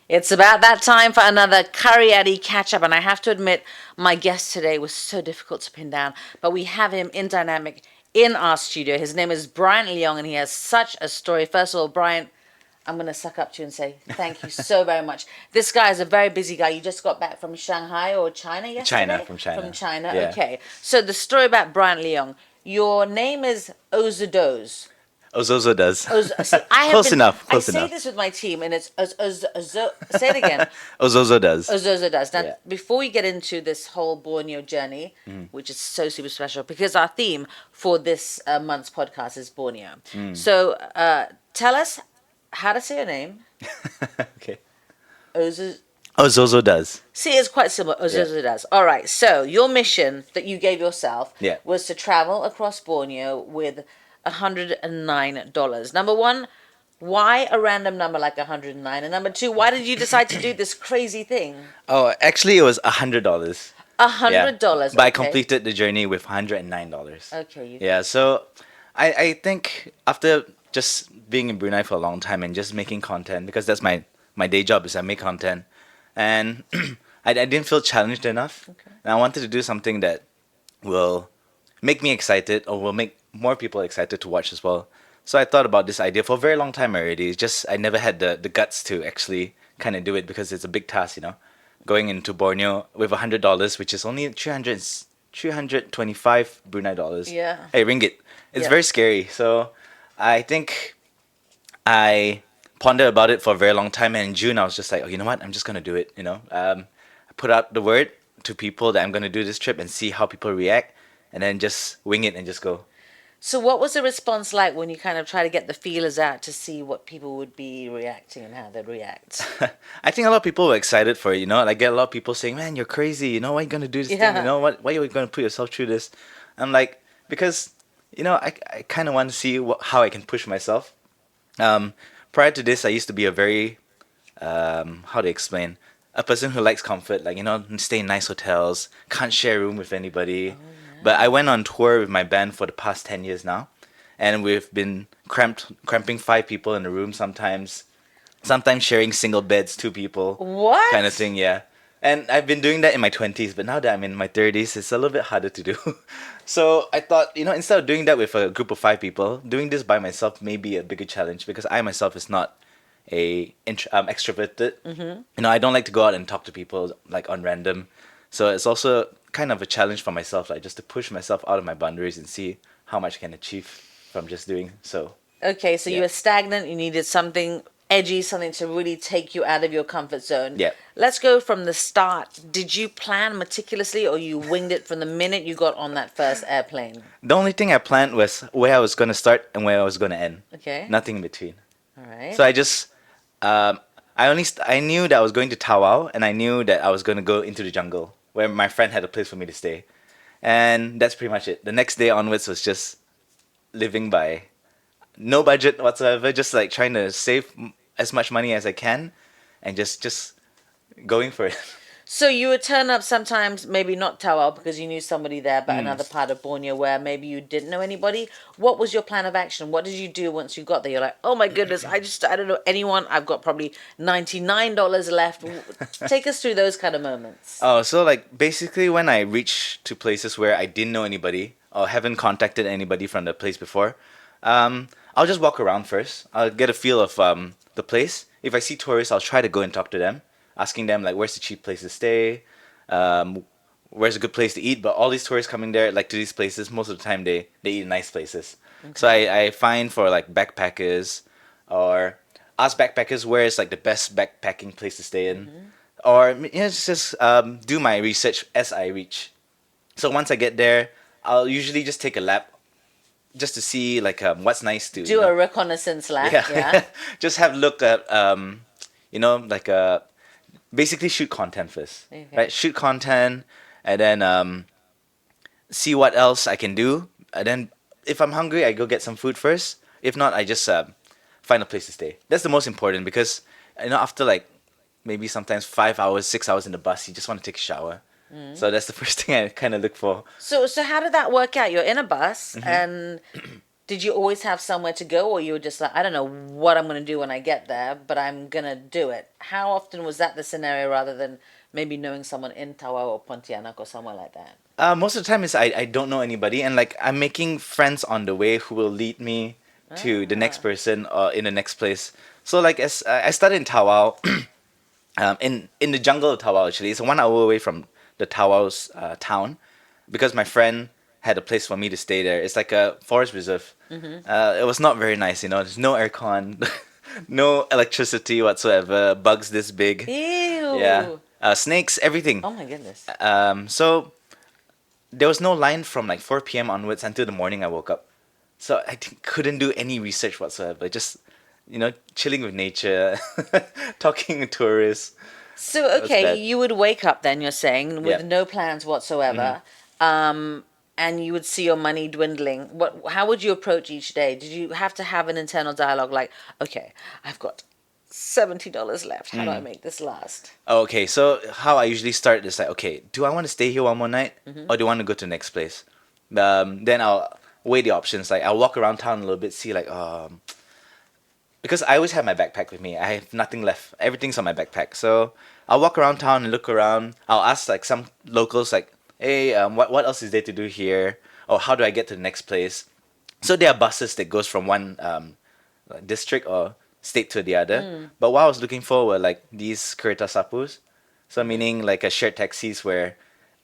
It's about that time for another KARYADI Katch-Up, and I have to admit, my guest today was so difficult to pin down, but we have him in dynamic in our studio. His name is Bryant Leong, and he has such a story. First of all, Bryant, I'm going to suck up to you and say thank you so very much. This guy is a very busy guy. You just got back from Shanghai or China yesterday? From China. From China, Yeah. okay. So the story about Bryant Leong. Your name is Ozozodoes. Ozozodoes. See, I have Close been, enough. I Close say enough. this with my team, and it's say it again. Ozozodoes. Ozozodoes. Now, Yeah. before we get into this whole Borneo journey, which is so super special, because our theme for this month's podcast is Borneo. So, tell us how to say your name. Okay. Ozo. Ozozodoes. See, it's quite simple. Ozozodoes. All right. So, your mission that you gave yourself Yeah. was to travel across Borneo with $109. Number one, why a random number like 109? And number two, why did you decide to do this crazy thing? Oh, actually, it was $100. $100. But I Okay. completed the journey with $109. Okay. Yeah. So, I think after just being in Brunei for a long time and just making content, because that's my day job is I make content, and I didn't feel challenged enough, and I wanted to do something that will make me excited or will make more people excited to watch as well. So I thought about this idea for a very long time already. It's just I never had the guts to actually kind of do it because it's a big task, going into Borneo with $100, which is only 325 Brunei dollars. Yeah. Hey, ringgit. It's Yeah. very scary. So I think I pondered about it for a very long time, and in June I was just like, oh, you know what? I'm just gonna do it. I put out the word to people that I'm gonna do this trip and see how people react, and then just wing it and just go. So, what was the response like when you kind of try to get the feelers out to see what people would be reacting and how they'd react? I think a lot of people were excited for it. I get a lot of people saying, "Man, you're crazy. Why are you gonna do this thing? Yeah. Why are you gonna put yourself through this?" I'm like, because I kind of want to see how I can push myself. Prior to this, I used to be a very how to explain, a person who likes comfort, like stay in nice hotels, can't share a room with anybody. But I went on tour with my band for the past 10 years now, and we've been cramping 5 people in a room sometimes sharing single beds, 2 people, What? kind of thing. Yeah, and I've been doing that in my 20s, but now that I'm in my 30s, it's a little bit harder to do. So I thought, instead of doing that with a group of 5 people, doing this by myself may be a bigger challenge because I myself is not extroverted. I don't like to go out and talk to people like on random. So it's also kind of a challenge for myself, like just to push myself out of my boundaries and see how much I can achieve from just doing so. Okay, so you Yeah. were stagnant. You needed something edgy, something to really take you out of your comfort zone. Yeah. Let's go from the start. Did you plan meticulously, or you winged it from the minute you got on that first airplane? The only thing I planned was where I was going to start and where I was going to end. Okay. Nothing in between. All right. So I just, I knew that I was going to Tawau, and I knew that I was going to go into the jungle where my friend had a place for me to stay. And that's pretty much it. The next day onwards was just living by no budget whatsoever, just like trying to save as much money as I can and just going for it. So you would turn up sometimes, maybe not Tawau because you knew somebody there, but another part of Borneo where maybe you didn't know anybody. What was your plan of action? What did you do once you got there? You're like, oh my goodness, I don't know anyone. I've got probably $99 left. Take us through those kind of moments. Oh, so like basically when I reach to places where I didn't know anybody or haven't contacted anybody from the place before, I'll just walk around first. I'll get a feel of the place. If I see tourists, I'll try to go and talk to them, asking them like where's the cheap place to stay, where's a good place to eat. But all these tourists coming there like to these places, most of the time they eat in nice places. So I find for like backpackers or ask backpackers where is like the best backpacking place to stay in, or just do my research as I reach. So once I get there, I'll usually just take a lap just to see like what's nice to Do a reconnaissance lap. Yeah. just have a look at like basically shoot content first. Okay. Right, shoot content and then see what else I can do, and then if I'm hungry I go get some food first. If not, I just find a place to stay. That's the most important because after like maybe sometimes 5 hours 6 hours in the bus, you just want to take a shower. So that's the first thing I kind of look for. So how did that work out? You're in a bus and Did you always have somewhere to go, or you were just like, I don't know what I'm going to do when I get there, but I'm going to do it? How often was that the scenario rather than maybe knowing someone in Tawau or Pontianak or somewhere like that? Most of the time is I don't know anybody, and like I'm making friends on the way who will lead me to the next Ah, person or in the next place. So like as I started in Tawau, in the jungle of Tawau actually. It's 1 hour away from the Tawau's town, because my friend had a place for me to stay there. It's like a forest reserve. It was not very nice, you know. There's no aircon, no electricity whatsoever. Bugs this big, yeah. ew. Snakes, everything. Oh my goodness. So there was no line from like 4 p.m. onwards until the morning I woke up. So couldn't do any research whatsoever. Just, chilling with nature, talking to tourists. So, It was okay, bad. you would wake up then, you're saying, Yeah. with no plans whatsoever, and you would see your money dwindling. How would you approach each day? Did you have to have an internal dialogue like, okay, I've got $70 left. How do I make this last? Okay, so how I usually start is like, okay, do I want to stay here one more night, or do I want to go to the next place? Then I'll weigh the options. Like I'll walk around town a little bit, see like, because I always have my backpack with me. I have nothing left. Everything's on my backpack. So I'll walk around town and look around. I'll ask like some locals like, hey, what else is there to do here? Or how do I get to the next place? So there are buses that goes from one like district or state to the other. But what I was looking for were like these kereta sapus. So meaning like a shared taxis where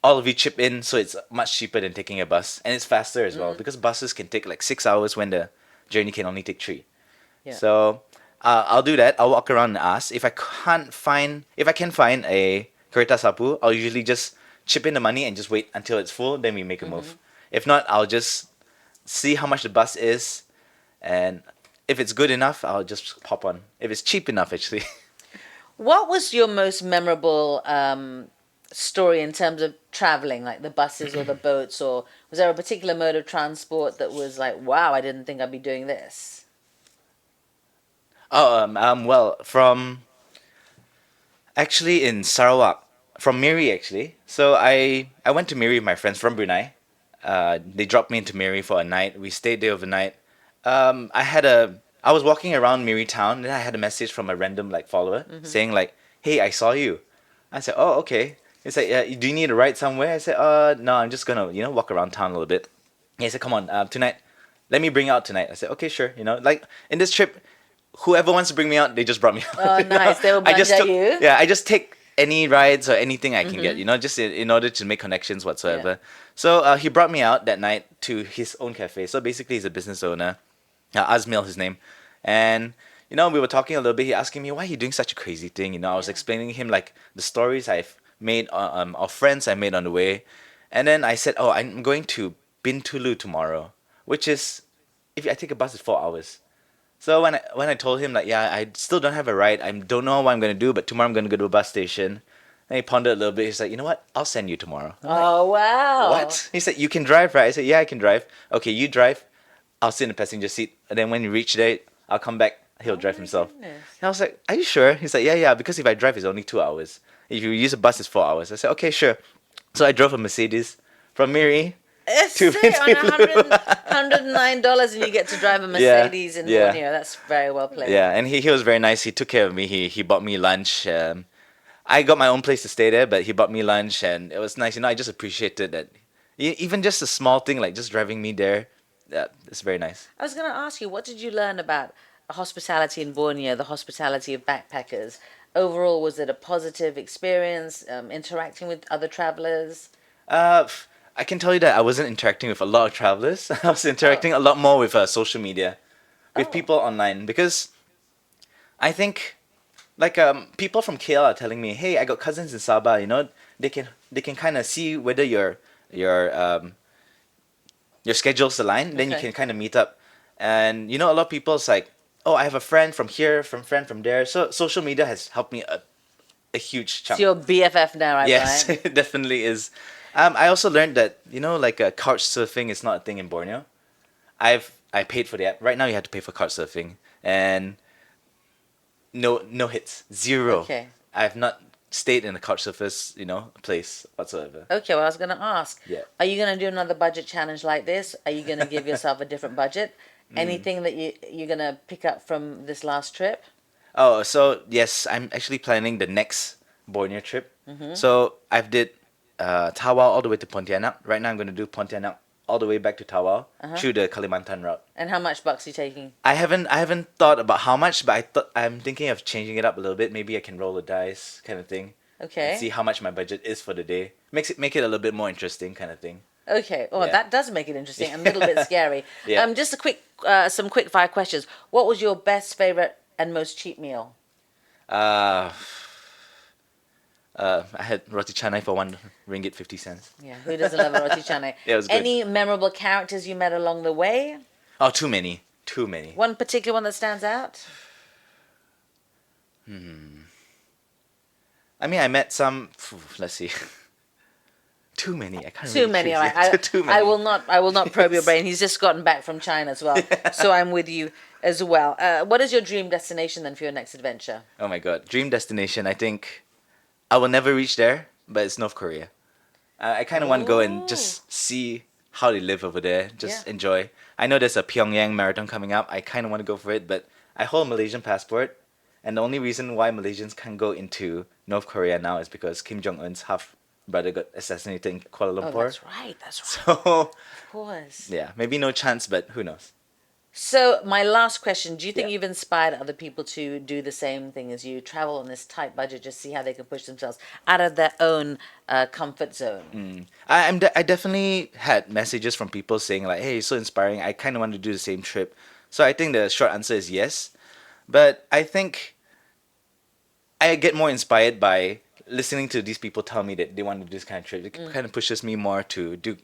all of you chip in, so it's much cheaper than taking a bus, and it's faster as well because buses can take like 6 hours when the journey can only take 3. Yeah. So I'll do that. I'll walk around and ask. If I can find a kereta sapu, I'll usually just chip in the money and just wait until it's full. Then we make a move. If not, I'll just see how much the bus is, and if it's good enough, I'll just pop on. If it's cheap enough, actually. What was your most memorable story in terms of traveling, like the buses or the boats, or was there a particular mode of transport that was like, wow, I didn't think I'd be doing this? Well, from actually in Sarawak, from Miri actually. So I went to Miri with my friends from Brunei. They dropped me into Miri for a night. We stayed there overnight. I was walking around Miri town, and I had a message from a random like follower saying like, "Hey, I saw you." I said, "Oh, okay." He said, "Yeah, do you need a ride somewhere?" I said, no, I'm just gonna walk around town a little bit." He said, "Come on, tonight. Let me bring you out tonight." I said, "Okay, sure." Like in this trip, whoever wants to bring me out, they just brought me out. Oh, nice. They will I just banja took, you. yeah, I just take any rides or anything I can get, just in order to make connections whatsoever. Yeah. So he brought me out that night to his own cafe. So basically, he's a business owner. Asmil, his name, and we were talking a little bit. He asking me why you doing such a crazy thing. I was explaining to him like the stories I've made of friends I made on the way, and then I said, "Oh, I'm going to Bintulu tomorrow, which is if I take a bus, it's 4 hours." So when I told him like, yeah, I still don't have a ride. I don't know what I'm gonna do, but tomorrow I'm gonna go to a bus station. And he pondered a little bit. He's like, you know what? I'll send you tomorrow. I'm like, Oh, wow. what? He said, you can drive, right? I said, yeah, I can drive. Okay, you drive. I'll sit in the passenger seat. And then when you reach there, I'll come back. He'll drive my himself. goodness. And I was like, are you sure? He's like, yeah, because if I drive, it's only 2 hours. If you use a bus, it's 4 hours. I said, okay, sure. So I drove a Mercedes from Miri. It's To sick on Bintulu. $109 and you get to drive a Yeah, Mercedes in yeah. Borneo. That's very well played. Yeah, and he was very nice. He took care of me. He bought me lunch. I got my own place to stay there, but he bought me lunch, and it was nice. I just appreciated that. Even just a small thing like just driving me there, it's very nice. I was going to ask you, what did you learn about hospitality in Borneo, the hospitality of backpackers? Overall, was it a positive experience interacting with other travelers? I can tell you that I wasn't interacting with a lot of travelers. I was interacting a lot more with social media, with Oh. people online, because I think like people from KL are telling me, hey, I got cousins in Sabah. They can kind of see whether your your schedules align. Then you Okay. can kind of meet up, and a lot of people is like, oh, I have a friend from here, friend from there. So social media has helped me a huge It's chunk. your BFF now, right, Yes, Brian? it definitely is. I also learned that like couch surfing is not a thing in Borneo. I paid for the app. Right now, you have to pay for couch surfing, and no hits, zero. Okay. I've not stayed in a couch surfers place whatsoever. Okay, well, I was going to ask, Yeah. are you going to do another budget challenge like this? Are you going to give yourself a different budget? Anything that you're gonna pick up from this last trip? Oh, so yes, I'm actually planning the next Borneo trip. So I've did Tawau all the way to Pontianak. Right now I'm going to do Pontianak all the way back to Tawau through the Kalimantan route. And how much bucks are you taking? I haven't thought about how much, but I'm thinking of changing it up a little bit. Maybe I can roll the dice kind of thing. Okay. And see how much my budget is for the day. Make it a little bit more interesting kind of thing. Okay. Oh, Yeah. that does make it interesting and a little bit scary. Yeah. Just some quick fire questions. What was your best, favorite, and most cheap meal? Uh, I had roti canai for RM1.50. Yeah, who doesn't love a roti canai? Yeah, it was good. Any memorable characters you met along the way? Oh, too many. Too many. One particular one that stands out? I mean, I met some. Let's see. Too many. I can't. Too really many. choose. All right. Yeah, too many. I will not probe your brain. He's just gotten back from China as well, so I'm with you as well. What is your dream destination then for your next adventure? Oh my god, dream destination. I think I will never reach there, but it's North Korea. I kind of want to go and just see how they live over there. Just Yeah. enjoy. I know there's a Pyongyang marathon coming up. I kind of want to go for it, but I hold a Malaysian passport, and the only reason why Malaysians can't go into North Korea now is because Kim Jong Un's half brother got assassinated in Kuala Oh, Lumpur. that's right. That's right. So Of course. yeah, maybe no chance, but who knows? So my last question: do you think Yeah. you've inspired other people to do the same thing as you? Travel on this tight budget, just see how they can push themselves out of their own comfort zone. I definitely had messages from people saying like, "Hey, it's so inspiring. I kind of want to do the same trip." So I think the short answer is yes, but I think I get more inspired by listening to these people tell me that they want to do this kind of trip. It kind of pushes me more to do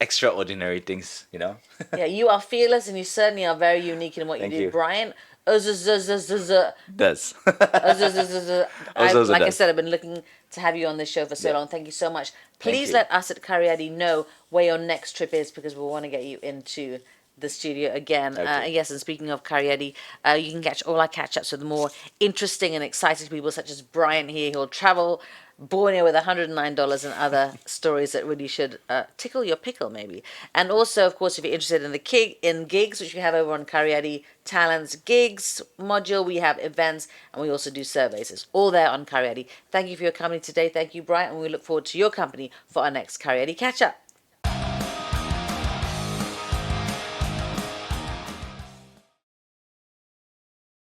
extraordinary things, you know? Yeah, you are fearless, and you certainly are very unique in what you Thank do, you. Bryant. Ozozodoes. Does. Like I Ozozodoes. said, I've been looking to have you on this show for so Yeah. long. Thank you so much. Please you. let us at KARYADI know where your next trip is, because we want to get you into the studio again. Okay. Yes, and speaking of KARYADI, you can catch all our catch-ups with more interesting and exciting people such as Brian here. He'll travel Borneo with $109 and other stories that really should tickle your pickle, maybe. And also, of course, if you're interested in in gigs, which we have over on KARYADI Talents Gigs module, we have events, and we also do surveys. It's all there on KARYADI. Thank you for your company today. Thank you, Brian, and we look forward to your company for our next KARYADI Catch-Up.